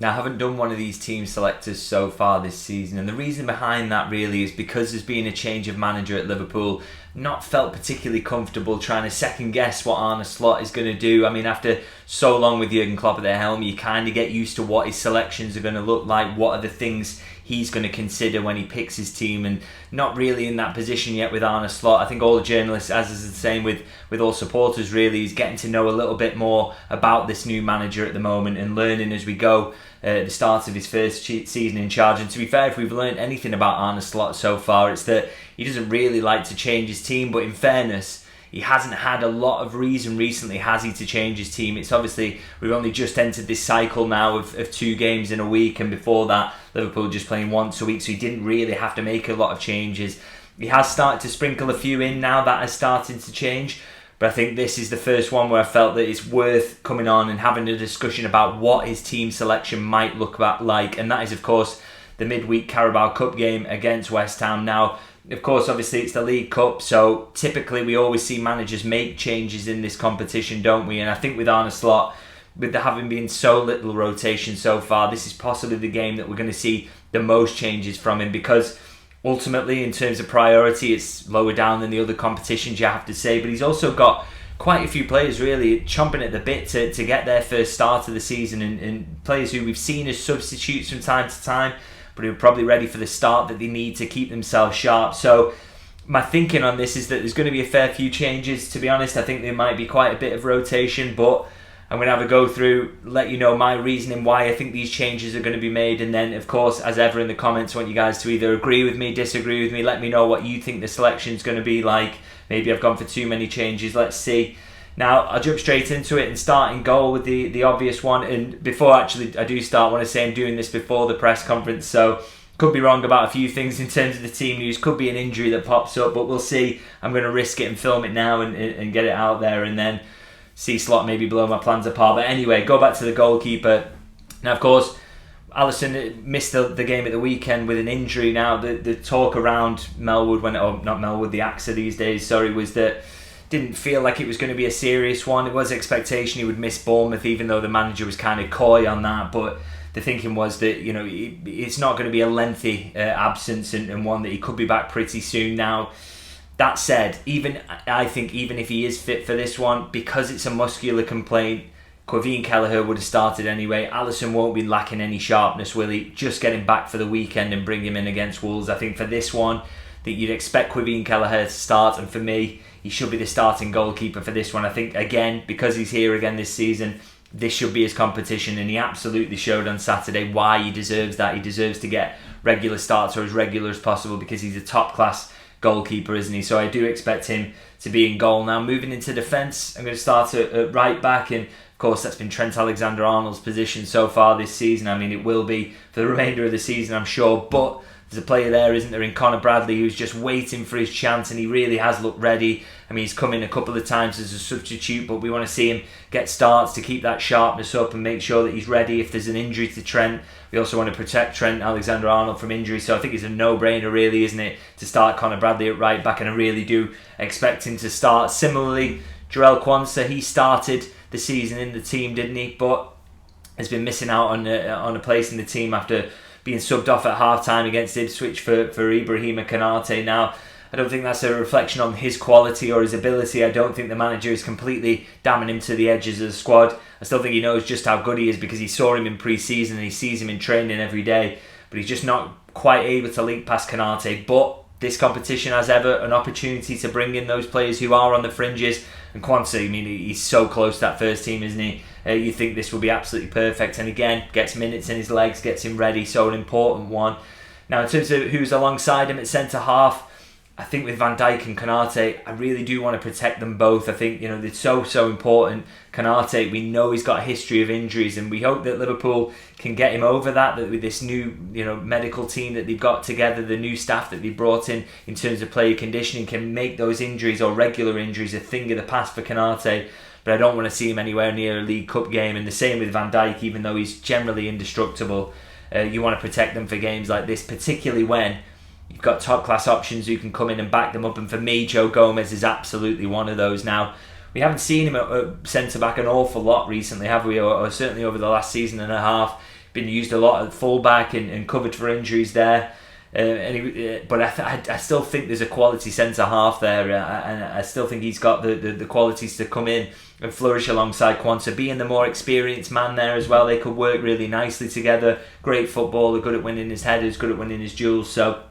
Now, I haven't done one of these team selectors so far this season, and the reason behind that really is because there's been a change of manager at Liverpool. Not felt particularly comfortable trying to second guess what Arne Slot is going to do. I mean, after so long with Jurgen Klopp at the helm, you kind of get used to what his selections are going to look like, what are the things he's going to consider when he picks his team, and not really in that position yet with Arne Slot. I think all the journalists, as is the same with all supporters really, is getting to know a little bit more about this new manager at the moment and learning as we go. At the start of his first season in charge, and to be fair, if we've learned anything about Arne Slot so far, it's that he doesn't really like to change his team, but in fairness, he hasn't had a lot of reason recently, has he, to change his team. It's obviously, we've only just entered this cycle now of 2 games in a week, and before that, Liverpool just playing once a week, so he didn't really have to make a lot of changes. He has started to sprinkle a few in now, that has started to change. But I think this is the first one where I felt that it's worth coming on and having a discussion about what his team selection might look like. And that is, of course, the midweek Carabao Cup game against West Ham. Now, of course, obviously it's the League Cup, so typically we always see managers make changes in this competition, don't we? And I think with Arne Slot, with there having been so little rotation so far, this is possibly the game that we're going to see the most changes from him, because ultimately, in terms of priority, it's lower down than the other competitions, you have to say. But he's also got quite a few players really chomping at the bit to get their first start of the season, and players who we've seen as substitutes from time to time, but who are probably ready for the start that they need to keep themselves sharp. So my thinking on this is that there's going to be a fair few changes. To be honest, I think there might be quite a bit of rotation, but I'm going to have a go through, let you know my reasoning why I think these changes are going to be made, and then of course, as ever in the comments, I want you guys to either agree with me, disagree with me, let me know what you think the selection's going to be like. Maybe I've gone for too many changes, let's see. Now, I'll jump straight into it and start in goal with the obvious one. And before actually I do start, I want to say I'm doing this before the press conference, so could be wrong about a few things in terms of the team news. Could be an injury that pops up, but we'll see. I'm going to risk it and film it now and get it out there, and then see Slot maybe blow my plans apart. But anyway, go back to the goalkeeper. Now, of course, Alisson missed the game at the weekend with an injury. Now, the talk around Melwood, not Melwood, the AXA these days, was that didn't feel like it was going to be a serious one. It was expectation he would miss Bournemouth, even though the manager was kind of coy on that. But the thinking was that, you know, it's not going to be a lengthy absence and one that he could be back pretty soon. Now, that said, I think even if he is fit for this one, because it's a muscular complaint, Kevin Kelleher would have started anyway. Alisson won't be lacking any sharpness, will he? Just get him back for the weekend and bring him in against Wolves. I think for this one, that you'd expect Kevin Kelleher to start, and for me, he should be the starting goalkeeper for this one. I think, again, because he's here again this season, this should be his competition, and he absolutely showed on Saturday why he deserves that. He deserves to get regular starts, or as regular as possible, because he's a top-class goalkeeper, isn't he? So I do expect him to be in goal. Now, moving into defence, I'm going to start at right back, and of course that's been Trent Alexander-Arnold's position so far this season. I mean, it will be for the remainder of the season, I'm sure, but there's a player there, isn't there, in Conor Bradley, who's just waiting for his chance, and he really has looked ready. I mean, he's come in a couple of times as a substitute, but we want to see him get starts to keep that sharpness up and make sure that he's ready if there's an injury to Trent. We also want to protect Trent Alexander-Arnold from injury, so I think it's a no-brainer, really, isn't it, to start Conor Bradley at right back, and I really do expect him to start. Similarly, Jarell Quansah, he started the season in the team, didn't he, but has been missing out on a place in the team after being subbed off at half-time against Ipswich for Ibrahima Konate. Now, I don't think that's a reflection on his quality or his ability. I don't think the manager is completely damning him to the edges of the squad. I still think he knows just how good he is, because he saw him in pre-season and he sees him in training every day, but he's just not quite able to link past Konate. But this competition, as ever, an opportunity to bring in those players who are on the fringes. And Quansah, I mean, he's so close to that first team, isn't he? You think this will be absolutely perfect, and again, gets minutes in his legs, gets him ready, so an important one. Now, in terms of who's alongside him at centre-half, I think with Van Dijk and Konate, I really do want to protect them both. I think, you know, they're so important. Konate, we know he's got a history of injuries, and we hope that Liverpool can get him over that with this new, you know, medical team that they've got together, the new staff that they've brought in terms of player conditioning, can make those injuries or regular injuries a thing of the past for Konate. But I don't want to see him anywhere near a League Cup game, and the same with Van Dijk, even though he's generally indestructible. You want to protect them for games like this, particularly when you've got top-class options who can come in and back them up, and for me, Joe Gomez is absolutely one of those. Now, we haven't seen him at centre-back an awful lot recently, have we? Or certainly over the last season and a half. been used a lot at fullback and covered for injuries there. But I still think there's a quality centre half there, and I still think he's got the qualities to come in and flourish alongside Quansah, being the more experienced man there as well. They could work really nicely together. Great footballer, good at winning his headers, good at winning his duels. So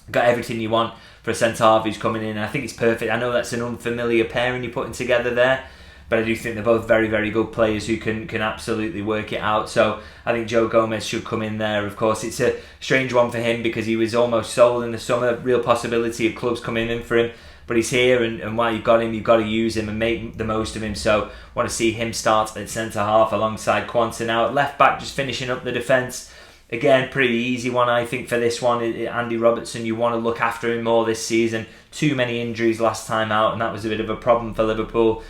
got everything you want for a centre half who's coming in. I think it's perfect. I know that's an unfamiliar pairing you're putting together there, but I do think they're both very, very good players who can absolutely work it out. So I think Joe Gomez should come in there. Of course, it's a strange one for him because he was almost sold in the summer. Real possibility of clubs coming in for him. But he's here, and while you've got him, you've got to use him and make the most of him. So want to see him start at centre half alongside Quansah. Now at left back, just finishing up the defence. Again, pretty easy one, I think, for this one. Andy Robertson, you want to look after him more this season. Too many injuries last time out, and that was a bit of a problem for Liverpool.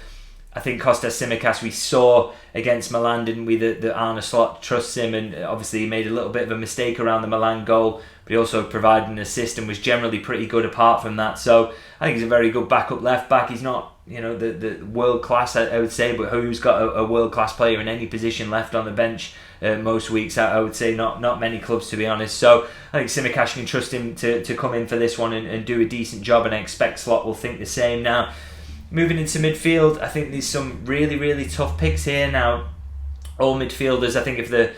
I think Kostas Tsimikas, we saw against Milan, didn't we, that Arne Slot trusts him, and obviously he made a little bit of a mistake around the Milan goal, but he also provided an assist and was generally pretty good apart from that. So I think he's a very good backup left back. He's not, the world class, I would say, but who's got a world class player in any position left on the bench most weeks? I would say not many clubs, to be honest. So I think Tsimikas can trust him to come in for this one and do a decent job, and I expect Slot will think the same. Now, moving into midfield, I think there's some really, really tough picks here. Now, all midfielders, I think if the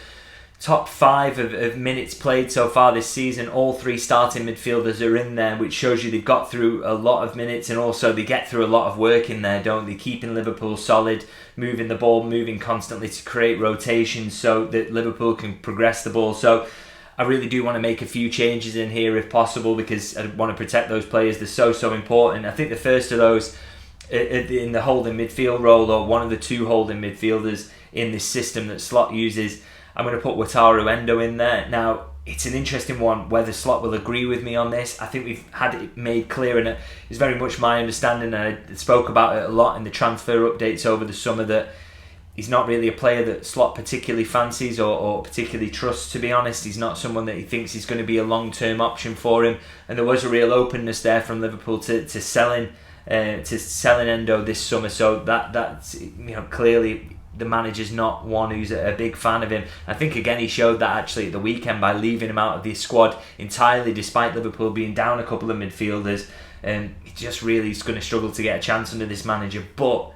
top 5 of minutes played so far this season, all 3 starting midfielders are in there, which shows you they've got through a lot of minutes, and also they get through a lot of work in there, don't they? Keeping Liverpool solid, moving the ball, moving constantly to create rotations so that Liverpool can progress the ball. So I really do want to make a few changes in here if possible, because I want to protect those players. They're so important. I think the first of those in the holding midfield role, or one of the 2 holding midfielders in this system that Slot uses, I'm going to put Wataru Endo in there. Now, it's an interesting one whether Slot will agree with me on this. I think we've had it made clear, and it's very much my understanding, and I spoke about it a lot in the transfer updates over the summer, that he's not really a player that Slot particularly fancies or particularly trusts, to be honest. He's not someone that he thinks is going to be a long-term option for him, and there was a real openness there from Liverpool to selling Endo this summer. So that's clearly the manager's not one who's a big fan of him. I think again he showed that actually at the weekend by leaving him out of the squad entirely, despite Liverpool being down a couple of midfielders. He just really is going to struggle to get a chance under this manager. But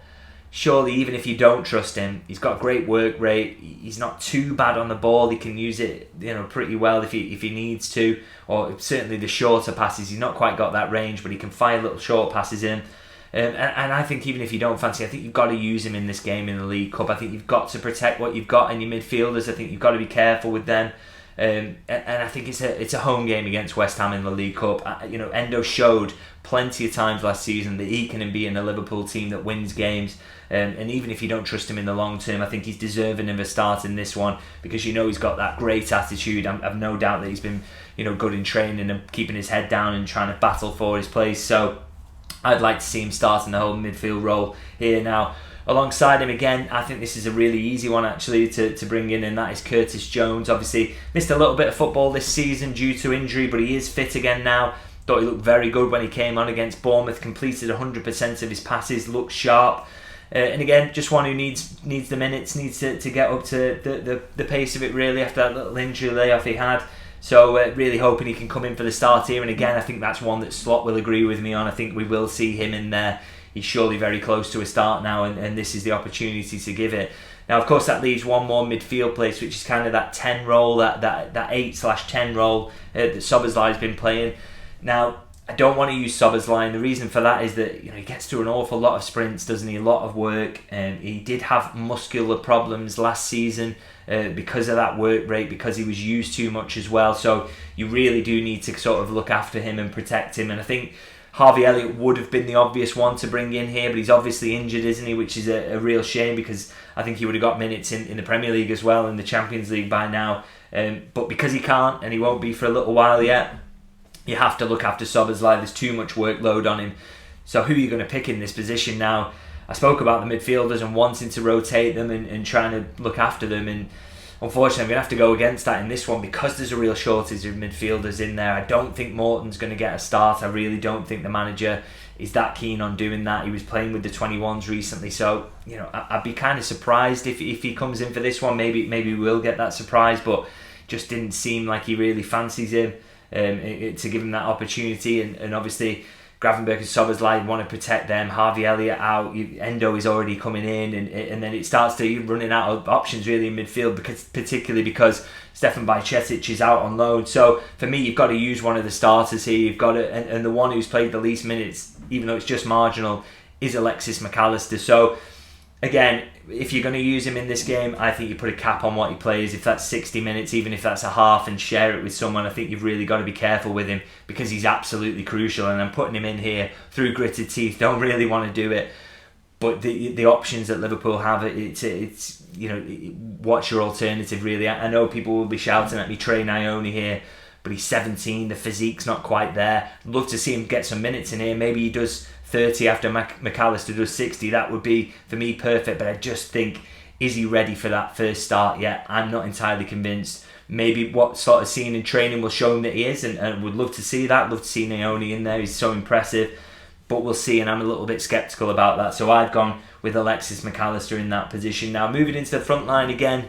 surely, even if you don't trust him, he's got great work rate. He's not too bad on the ball. He can use it, pretty well if he needs to. Or certainly the shorter passes. He's not quite got that range, but he can fire little short passes in. And I think even if you don't fancy, I think you've got to use him in this game in the League Cup. I think you've got to protect what you've got in your midfielders. I think you've got to be careful with them. And I think it's a home game against West Ham in the League Cup. Endo showed plenty of times last season that he can be in a Liverpool team that wins games. And even if you don't trust him in the long term, I think he's deserving of a start in this one, because he's got that great attitude. I've no doubt that he's been good in training and keeping his head down and trying to battle for his place. So I'd like to see him start in the whole midfield role here. Now, alongside him again, I think this is a really easy one actually to bring in, and that is Curtis Jones. Obviously missed a little bit of football this season due to injury, but he is fit again now. Thought he looked very good when he came on against Bournemouth, completed 100% of his passes, looked sharp. And again, just one who needs the minutes, needs to get up to the pace of it really after that little injury layoff he had. So really hoping he can come in for the start here. And again, I think that's one that Slot will agree with me on. I think we will see him in there. He's surely very close to a start now, and this is the opportunity to give it. Now, of course, that leaves one more midfield place, which is kind of that 10 role, that 8/10 role that Szoboszlai's been playing. Now, I don't want to use Szoboszlai, and the reason for that is that he gets through an awful lot of sprints, doesn't he? A lot of work. He did have muscular problems last season because of that work rate, because he was used too much as well. So you really do need to sort of look after him and protect him. And I think Harvey Elliott would have been the obvious one to bring in here, but he's obviously injured, isn't he? Which is a real shame, because I think he would have got minutes in the Premier League as well, in the Champions League by now. But because he can't, and he won't be for a little while yet, you have to look after Szoboszlai. There's too much workload on him. So who are you going to pick in this position now? I spoke about the midfielders and wanting to rotate them and trying to look after them, and unfortunately I'm going to have to go against that in this one, because there's a real shortage of midfielders in there. I don't think Morton's going to get a start. I really don't think the manager is that keen on doing that. He was playing with the 21s recently, so I'd be kind of surprised if he comes in for this one. Maybe we'll get that surprise, but just didn't seem like he really fancies him to give him that opportunity. And obviously Gravenberch and Szoboszlai want to protect them. Harvey Elliott out, Endo is already coming in, and then it starts to running out of options really in midfield, particularly because Stefan Bajcetic is out on loan. So for me, you've got to use one of the starters here. You've got to, and the one who's played the least minutes, even though it's just marginal, is Alexis McAllister. So again, if you're going to use him in this game, I think you put a cap on what he plays. If that's 60 minutes, even if that's a half, and share it with someone, I think you've really got to be careful with him, because he's absolutely crucial. And I'm putting him in here through gritted teeth. Don't really want to do it, but the options that Liverpool have, it's what's your alternative really? I know people will be shouting at me, Trey Nyoni here, but he's 17. The physique's not quite there. I'd love to see him get some minutes in here. Maybe he does 30 after McAllister does 60. That would be, for me, perfect. But I just think, is he ready for that first start yet? I'm not entirely convinced. Maybe what sort of seen in training will show him that he is, and would love to see that. Love to see Nyoni in there. He's so impressive. But we'll see, and I'm a little bit sceptical about that. So I've gone with Alexis McAllister in that position. Now, moving into the front line again,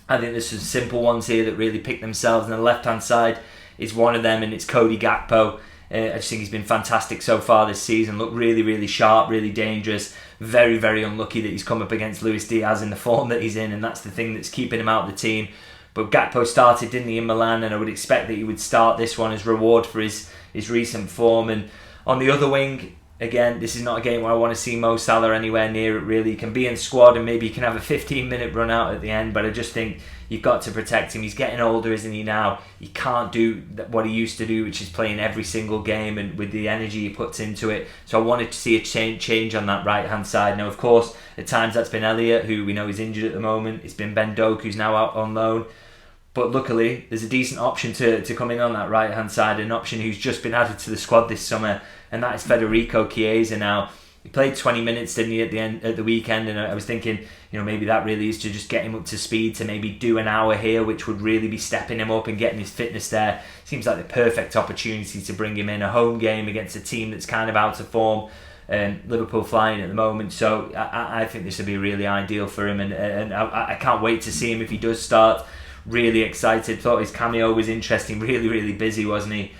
I think there's some simple ones here that really pick themselves. And the left-hand side is one of them, and it's Cody Gakpo. I just think he's been fantastic so far this season. Looked really, really sharp, really dangerous. Very, very unlucky that he's come up against Luis Diaz in the form that he's in, and that's the thing that's keeping him out of the team. But Gakpo started, didn't he, in Milan, and I would expect that he would start this one as reward for his recent form. And on the other wing, again, this is not a game where I want to see Mo Salah anywhere near it, really. He can be in squad and maybe he can have a 15-minute run out at the end, but I just think you've got to protect him. He's getting older, isn't he, now? He can't do what he used to do, which is playing every single game and with the energy he puts into it. So I wanted to see a change on that right-hand side. Now, of course, at times that's been Elliott, who we know is injured at the moment. It's been Ben Doak, who's now out on loan. But luckily, there's a decent option to come in on that right-hand side, an option who's just been added to the squad this summer, and that is Federico Chiesa. Now, he played 20 minutes, didn't he, at the weekend, and I was thinking, maybe that really is to just get him up to speed, to maybe do an hour here, which would really be stepping him up and getting his fitness there. Seems like the perfect opportunity to bring him in, a home game against a team that's kind of out of form. Liverpool flying at the moment, so I think this would be really ideal for him, and I can't wait to see him if he does start. Really excited. Thought his cameo was interesting. Really, really busy, wasn't he?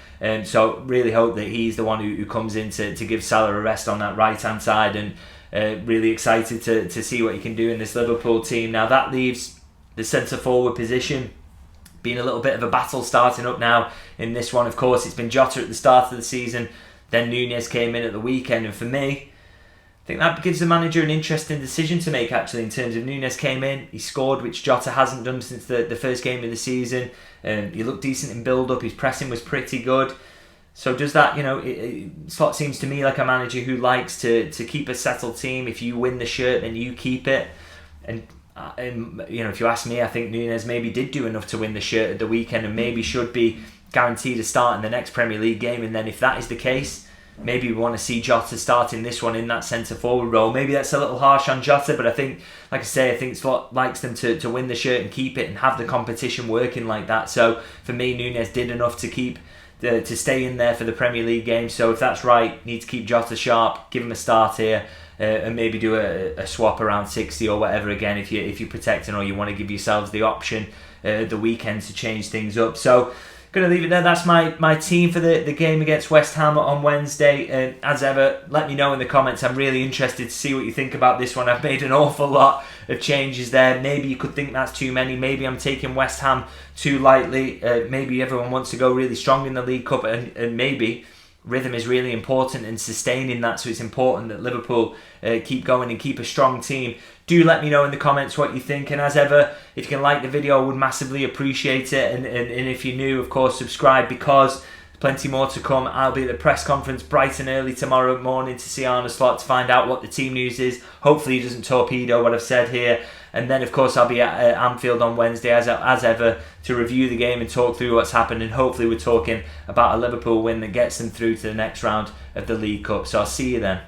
So really hope that he's the one who comes in to give Salah a rest on that right hand side, and really excited to see what he can do in this Liverpool team. Now that leaves the centre forward position being a little bit of a battle starting up now in this one. Of course, it's been Jota at the start of the season, then Nunez came in at the weekend, and for me, I think that gives the manager an interesting decision to make, actually, in terms of Nunez came in, he scored, which Jota hasn't done since the first game of the season. He looked decent in build-up, his pressing was pretty good. So does that, Slot seems to me like a manager who likes to keep a settled team. If you win the shirt, then you keep it. And if you ask me, I think Nunez maybe did do enough to win the shirt at the weekend and maybe should be guaranteed a start in the next Premier League game. And then if that is the case, maybe we want to see Jota starting this one in that centre-forward role. Maybe that's a little harsh on Jota, but I think, like I say, I think Slot likes them to win the shirt and keep it and have the competition working like that. So for me, Nunez did enough to stay in there for the Premier League game. So if that's right, need to keep Jota sharp, give him a start here, and maybe do a swap around 60 or whatever again if you're protecting, or you want to give yourselves the option the weekend to change things up. So going to leave it there. That's my team for the game against West Ham on Wednesday. As ever, let me know in the comments. I'm really interested to see what you think about this one. I've made an awful lot of changes there. Maybe you could think that's too many. Maybe I'm taking West Ham too lightly. Maybe everyone wants to go really strong in the League Cup, and maybe rhythm is really important and sustaining that, so it's important that Liverpool keep going and keep a strong team. Do let me know in the comments what you think, and as ever, if you can like the video, I would massively appreciate it, and if you're new, of course, subscribe, because there's plenty more to come. I'll be at the press conference bright and early tomorrow morning to see Arne Slot, to find out what the team news is. Hopefully he doesn't torpedo what I've said here, and then of course I'll be at Anfield on Wednesday as ever to review the game and talk through what's happened, and hopefully we're talking about a Liverpool win that gets them through to the next round of the League Cup. So I'll see you then.